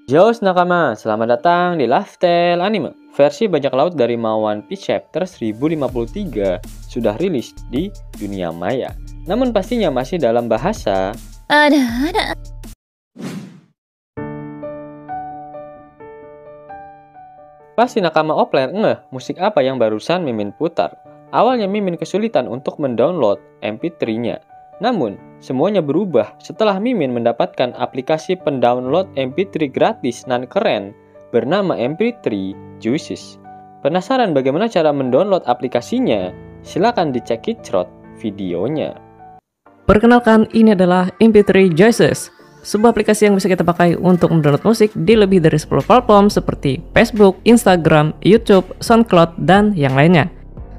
Yos nakama, selamat datang di Lifestyle Anime. Versi bajak laut dari One Piece Chapter 1053 sudah rilis di dunia maya. Namun pastinya masih dalam bahasa Ada. Pasti nakama offline ngeh musik apa yang barusan Mimin putar. Awalnya Mimin kesulitan untuk mendownload MP3-nya. Namun, semuanya berubah setelah Mimin mendapatkan aplikasi pendownload MP3 gratis nan keren bernama MP3 Juices. Penasaran bagaimana cara mendownload aplikasinya? Silakan dicek kicrot videonya. Perkenalkan, ini adalah MP3 Juices, sebuah aplikasi yang bisa kita pakai untuk mendownload musik di lebih dari 10 platform seperti Facebook, Instagram, YouTube, SoundCloud, dan yang lainnya.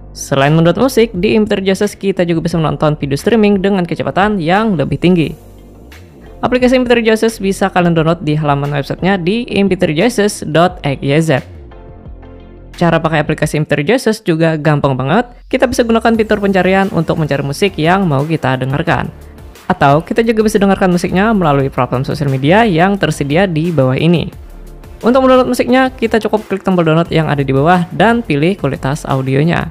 Selain mendownload musik, di MP3 Juices kita juga bisa menonton video streaming dengan kecepatan yang lebih tinggi. Aplikasi MP3 Juices bisa kalian download di halaman websitenya di mp3juices.xyz. Cara pakai aplikasi MP3 Juices juga gampang banget. Kita bisa gunakan fitur pencarian untuk mencari musik yang mau kita dengarkan. Atau kita juga bisa dengarkan musiknya melalui platform sosial media yang tersedia di bawah ini. Untuk mendownload musiknya, kita cukup klik tombol download yang ada di bawah dan pilih kualitas audionya.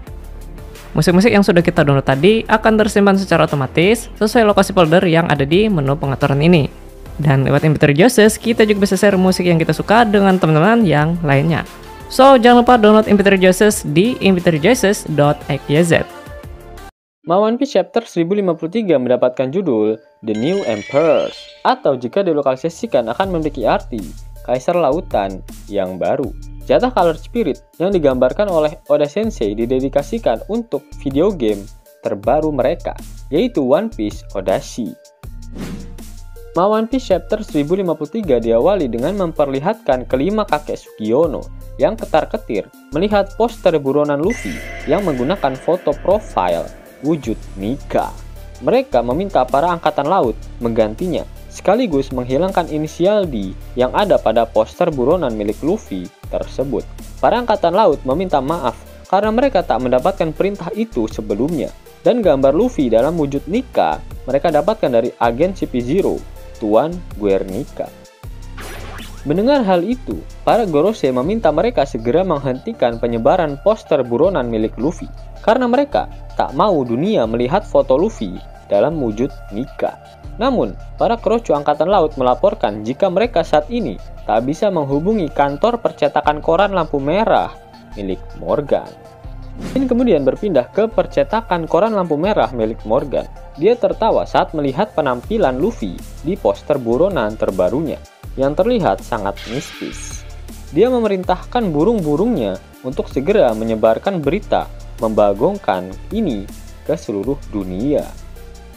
Musik-musik yang sudah kita download tadi akan tersimpan secara otomatis sesuai lokasi folder yang ada di menu pengaturan ini. Dan lewat MP3 Juices, kita juga bisa share musik yang kita suka dengan teman-teman yang lainnya. So, jangan lupa download MP3 Juices di mp3juices.xyz. One Piece Chapter 1053 mendapatkan judul The New Emperors, atau jika dilokalisasikan akan memiliki arti Kaisar Lautan yang baru. Jatah Color Spirit yang digambarkan oleh Oda Sensei didedikasikan untuk video game terbaru mereka, yaitu One Piece Odyssey. One Piece Chapter 1053 diawali dengan memperlihatkan kelima kakek Sugiono yang ketar-ketir melihat poster buronan Luffy yang menggunakan foto profile wujud Nika. Mereka meminta para angkatan laut menggantinya, sekaligus menghilangkan inisial D yang ada pada poster buronan milik Luffy tersebut. Para angkatan laut meminta maaf karena mereka tak mendapatkan perintah itu sebelumnya, dan gambar Luffy dalam wujud Nika mereka dapatkan dari agen CP0, Tuan Guernica. Mendengar hal itu, para Gorosei meminta mereka segera menghentikan penyebaran poster buronan milik Luffy karena mereka tak mau dunia melihat foto Luffy dalam wujud Nika. Namun, para krucu angkatan laut melaporkan jika mereka saat ini tak bisa menghubungi kantor percetakan koran lampu merah milik Morgan. Jin kemudian berpindah ke percetakan koran lampu merah milik Morgan. Dia tertawa saat melihat penampilan Luffy di poster buronan terbarunya yang terlihat sangat mistis. Dia memerintahkan burung-burungnya untuk segera menyebarkan berita membagongkan ini ke seluruh dunia.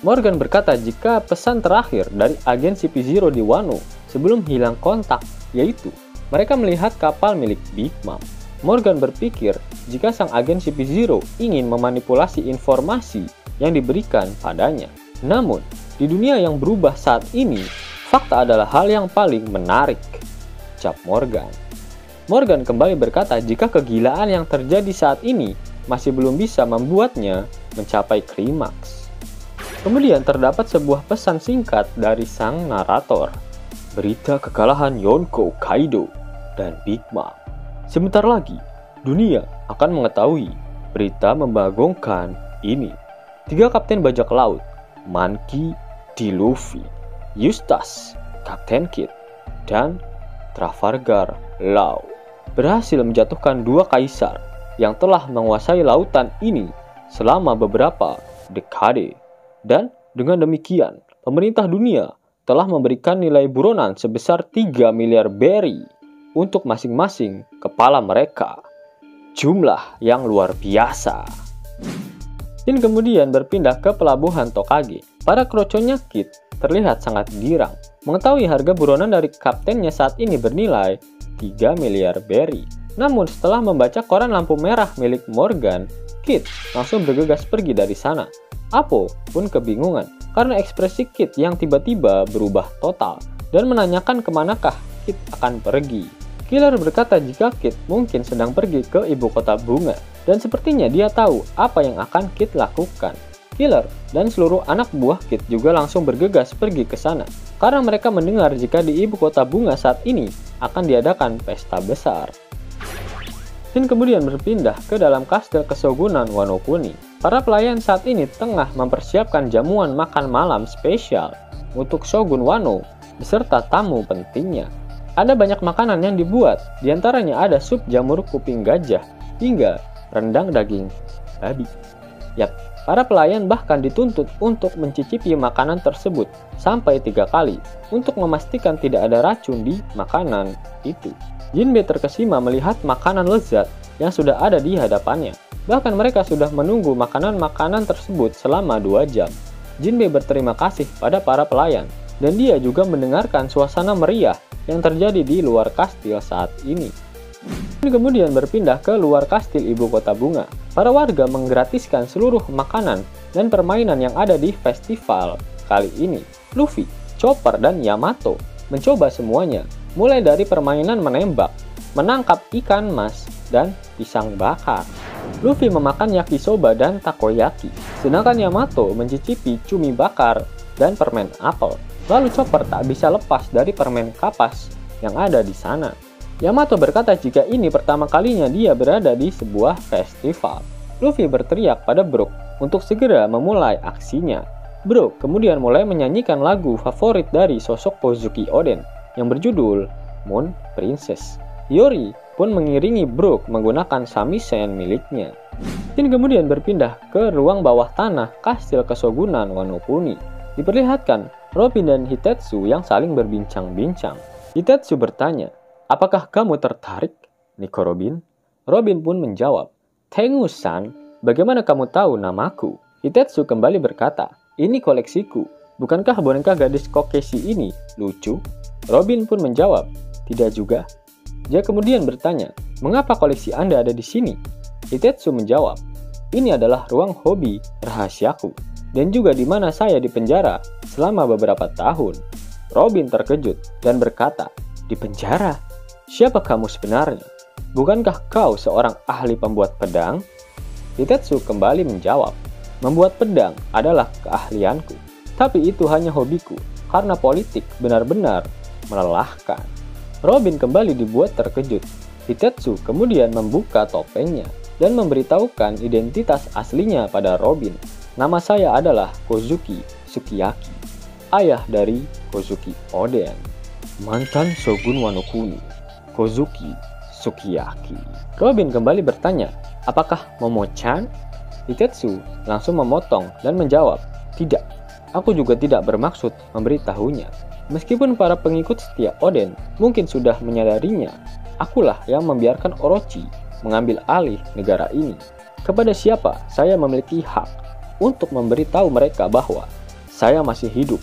Morgan berkata jika pesan terakhir dari agen CP0 di Wano sebelum hilang kontak, yaitu mereka melihat kapal milik Big Mom. Morgan berpikir jika sang agen CP0 ingin memanipulasi informasi yang diberikan padanya. Namun, di dunia yang berubah saat ini, fakta adalah hal yang paling menarik, ucap Morgan. Morgan kembali berkata jika kegilaan yang terjadi saat ini masih belum bisa membuatnya mencapai klimaks. Kemudian terdapat sebuah pesan singkat dari sang narator. Berita kekalahan Yonko Kaido dan Big Mom. Sebentar lagi, dunia akan mengetahui berita membagongkan ini. 3 kapten bajak laut, Monkey D. Luffy, Eustace, Kapten Kid, dan Trafalgar Law berhasil menjatuhkan 2 kaisar yang telah menguasai lautan ini selama beberapa dekade. Dan dengan demikian, pemerintah dunia telah memberikan nilai buronan sebesar 3 miliar berry untuk masing-masing kepala mereka. Jumlah yang luar biasa. Jin kemudian berpindah ke pelabuhan Tokage. Para kroconya Kid terlihat sangat girang mengetahui harga buronan dari kaptennya saat ini bernilai 3 miliar berry. Namun setelah membaca koran lampu merah milik Morgan, Kid langsung bergegas pergi dari sana. Apo pun kebingungan karena ekspresi Kid yang tiba-tiba berubah total dan menanyakan kemanakah Kid akan pergi. Killer berkata jika Kid mungkin sedang pergi ke ibu kota bunga dan sepertinya dia tahu apa yang akan Kid lakukan. Killer dan seluruh anak buah Kid juga langsung bergegas pergi ke sana karena mereka mendengar jika di ibu kota bunga saat ini akan diadakan pesta besar. Dan kemudian berpindah ke dalam kastil Kesogunan Wano Kuni. Para pelayan saat ini tengah mempersiapkan jamuan makan malam spesial untuk Shogun Wano beserta tamu pentingnya. Ada banyak makanan yang dibuat, diantaranya ada sup jamur kuping gajah hingga rendang daging babi. Yap, para pelayan bahkan dituntut untuk mencicipi makanan tersebut sampai 3 kali untuk memastikan tidak ada racun di makanan itu. Jinbei terkesima melihat makanan lezat yang sudah ada di hadapannya. Bahkan mereka sudah menunggu makanan-makanan tersebut selama 2 jam. Jinbei berterima kasih pada para pelayan, dan dia juga mendengarkan suasana meriah yang terjadi di luar kastil saat ini. Kemudian berpindah ke luar kastil ibu kota bunga. Para warga menggratiskan seluruh makanan dan permainan yang ada di festival kali ini. Luffy, Chopper, dan Yamato mencoba semuanya, mulai dari permainan menembak, menangkap ikan mas, dan pisang bakar. Luffy memakan yakisoba dan takoyaki, sedangkan Yamato mencicipi cumi bakar dan permen apel. Lalu Chopper tak bisa lepas dari permen kapas yang ada di sana. Yamato berkata jika ini pertama kalinya dia berada di sebuah festival. Luffy berteriak pada Brook untuk segera memulai aksinya. Brook kemudian mulai menyanyikan lagu favorit dari sosok Kozuki Oden yang berjudul Moon Princess. Yori pun mengiringi Brook menggunakan samisen miliknya. Dan kemudian berpindah ke ruang bawah tanah kastil Kesogunan Wano Kuni. Diperlihatkan Robin dan Hitetsu yang saling berbincang-bincang. Hitetsu bertanya, "Apakah kamu tertarik, Nico Robin?" Robin pun menjawab, "Tengu-san, bagaimana kamu tahu namaku?" Hitetsu kembali berkata, "Ini koleksiku. Bukankah boneka gadis Kokeshi ini lucu?" Robin pun menjawab, "Tidak juga." Dia kemudian bertanya, "Mengapa koleksi Anda ada di sini?" Hitetsu menjawab, "Ini adalah ruang hobi rahasiaku, dan juga di mana saya dipenjara selama beberapa tahun." Robin terkejut dan berkata, "Di penjara? Siapa kamu sebenarnya? Bukankah kau seorang ahli pembuat pedang?" Hitetsu kembali menjawab, "Membuat pedang adalah keahlianku, tapi itu hanya hobiku karena politik benar-benar melelahkan." Robin kembali dibuat terkejut. Hitetsu kemudian membuka topengnya dan memberitahukan identitas aslinya pada Robin. "Nama saya adalah Kozuki Sukiyaki, ayah dari Kozuki Oden, mantan Shogun Wano Kuni, Kozuki Sukiyaki." Robin kembali bertanya, "Apakah Momo-chan?" Hitetsu langsung memotong dan menjawab, "Tidak, aku juga tidak bermaksud memberitahunya. Meskipun para pengikut setia Oden mungkin sudah menyadarinya, akulah yang membiarkan Orochi mengambil alih negara ini. Kepada siapa saya memiliki hak untuk memberitahu mereka bahwa saya masih hidup.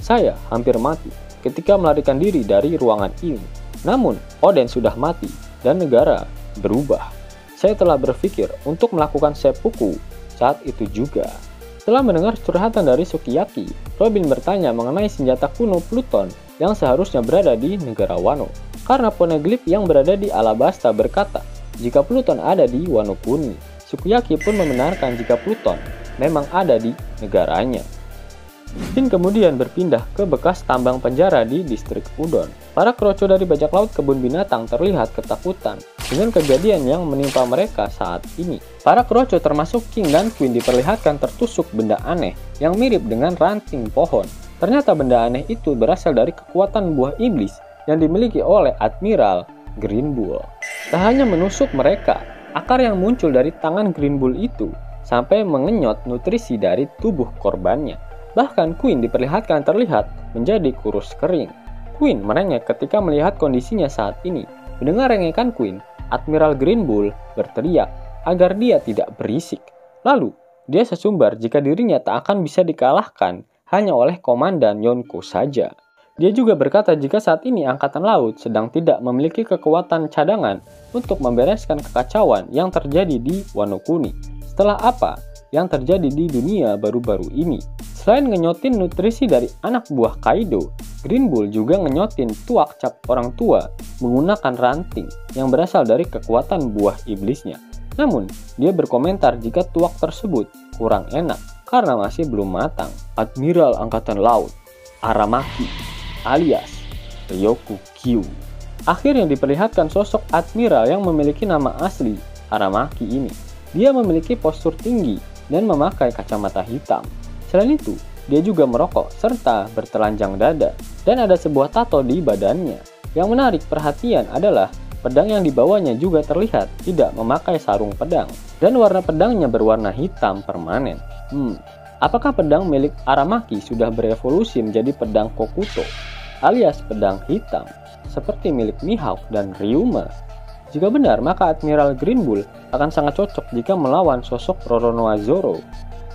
Saya hampir mati ketika melarikan diri dari ruangan ini. Namun, Oden sudah mati dan negara berubah. Saya telah berpikir untuk melakukan seppuku saat itu juga." Setelah mendengar curhatan dari Sukiyaki, Robin bertanya mengenai senjata kuno Pluton yang seharusnya berada di negara Wano. Karena poneglyph yang berada di Alabasta berkata, jika Pluton ada di Wano Kuni. Sukiyaki pun membenarkan jika Pluton memang ada di negaranya. Jin kemudian berpindah ke bekas tambang penjara di distrik Udon. Para kroco dari bajak laut kebun binatang terlihat ketakutan dengan kejadian yang menimpa mereka saat ini. Para kroco termasuk King dan Queen diperlihatkan tertusuk benda aneh yang mirip dengan ranting pohon. Ternyata benda aneh itu berasal dari kekuatan buah iblis yang dimiliki oleh Admiral Green Bull. Tak hanya menusuk mereka, akar yang muncul dari tangan Green Bull itu sampai mengenyot nutrisi dari tubuh korbannya. Bahkan Queen diperlihatkan terlihat menjadi kurus kering. Queen merengek ketika melihat kondisinya saat ini. Mendengar rengekan Queen, Admiral Green Bull berteriak agar dia tidak berisik. Lalu, dia sesumbar jika dirinya tak akan bisa dikalahkan hanya oleh Komandan Yonko saja. Dia juga berkata jika saat ini Angkatan Laut sedang tidak memiliki kekuatan cadangan untuk membereskan kekacauan yang terjadi di Wano Kuni. Setelah apa yang terjadi di dunia baru-baru ini. Selain ngenyotin nutrisi dari anak buah Kaido, Green Bull juga ngenyotin tuak cap orang tua menggunakan ranting yang berasal dari kekuatan buah iblisnya. Namun, dia berkomentar jika tuak tersebut kurang enak karena masih belum matang. Admiral Angkatan Laut Aramaki alias Ryokugyu Akhirnya diperlihatkan sosok admiral yang memiliki nama asli, Aramaki ini. Dia memiliki postur tinggi dan memakai kacamata hitam. Selain itu, dia juga merokok serta bertelanjang dada dan ada sebuah tato di badannya. Yang menarik perhatian adalah pedang yang dibawanya juga terlihat tidak memakai sarung pedang dan warna pedangnya berwarna hitam permanen. Apakah pedang milik Aramaki sudah berevolusi menjadi pedang Kokuto alias pedang hitam seperti milik Mihawk dan Ryuma? Jika benar, maka Admiral Green Bull akan sangat cocok jika melawan sosok Roronoa Zoro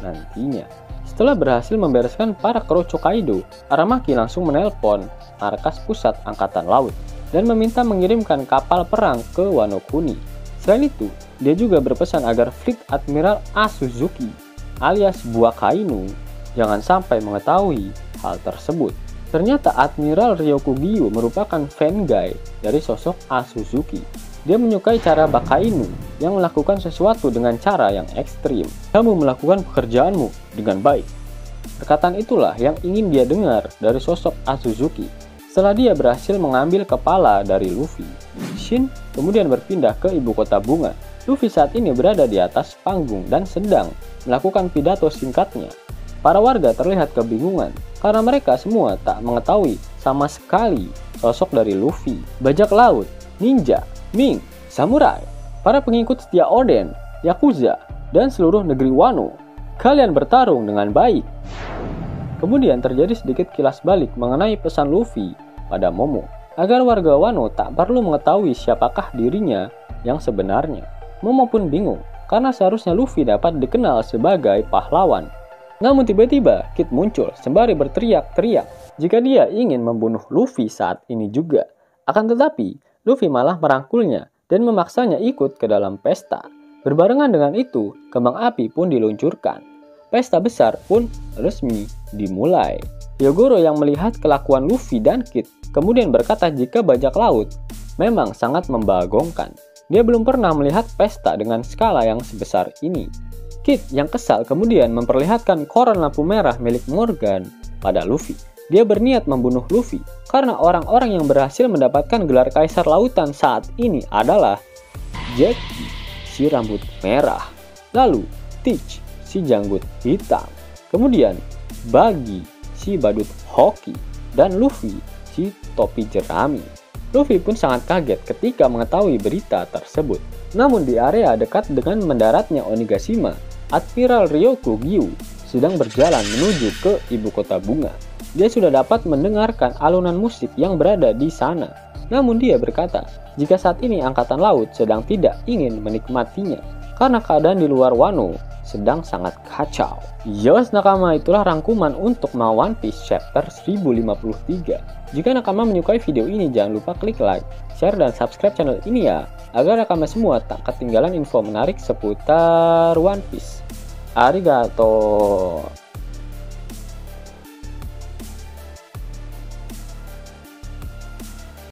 nantinya. Setelah berhasil membereskan para Kroco Kaido, Aramaki langsung menelpon markas pusat Angkatan Laut dan meminta mengirimkan kapal perang ke Wano Kuni. Selain itu, dia juga berpesan agar fleet Admiral Asuzuki alias Buakainu jangan sampai mengetahui hal tersebut. Ternyata Admiral Ryokugyu merupakan fan guy dari sosok Asuzuki. Dia menyukai cara Bakainu yang melakukan sesuatu dengan cara yang ekstrim. Kamu melakukan pekerjaanmu dengan baik. Perkataan itulah yang ingin dia dengar dari sosok Asuzuki. Setelah dia berhasil mengambil kepala dari Luffy, Shin kemudian berpindah ke ibu kota bunga. Luffy saat ini berada di atas panggung dan sedang melakukan pidato singkatnya. Para warga terlihat kebingungan karena mereka semua tak mengetahui sama sekali sosok dari Luffy. Bajak laut, ninja, Ming, samurai, para pengikut setia Oden, Yakuza, dan seluruh negeri Wano. Kalian bertarung dengan baik. Kemudian terjadi sedikit kilas balik mengenai pesan Luffy pada Momo, agar warga Wano tak perlu mengetahui siapakah dirinya yang sebenarnya. Momo pun bingung, karena seharusnya Luffy dapat dikenal sebagai pahlawan. Namun tiba-tiba Kid muncul sembari berteriak-teriak jika dia ingin membunuh Luffy saat ini juga. Akan tetapi, Luffy malah merangkulnya dan memaksanya ikut ke dalam pesta. Berbarengan dengan itu, kembang api pun diluncurkan. Pesta besar pun resmi dimulai. Hyogoro yang melihat kelakuan Luffy dan Kid kemudian berkata jika bajak laut memang sangat membagongkan. Dia belum pernah melihat pesta dengan skala yang sebesar ini. Kid yang kesal kemudian memperlihatkan koran lampu merah milik Morgan pada Luffy. Dia berniat membunuh Luffy karena orang-orang yang berhasil mendapatkan gelar Kaisar Lautan saat ini adalah Jackie, si rambut merah, lalu Teach, si janggut hitam, kemudian Buggy, si badut hoki, dan Luffy, si topi jerami. Luffy pun sangat kaget ketika mengetahui berita tersebut. Namun di area dekat dengan mendaratnya Onigashima, Admiral Ryokugyu sedang berjalan menuju ke ibu kota bunga. Dia sudah dapat mendengarkan alunan musik yang berada di sana. Namun dia berkata, jika saat ini Angkatan Laut sedang tidak ingin menikmatinya, karena keadaan di luar Wano sedang sangat kacau. Yos nakama, itulah rangkuman untuk One Piece chapter 1053. Jika nakama menyukai video ini, jangan lupa klik like, share, dan subscribe channel ini ya, agar nakama semua tak ketinggalan info menarik seputar One Piece. Arigato.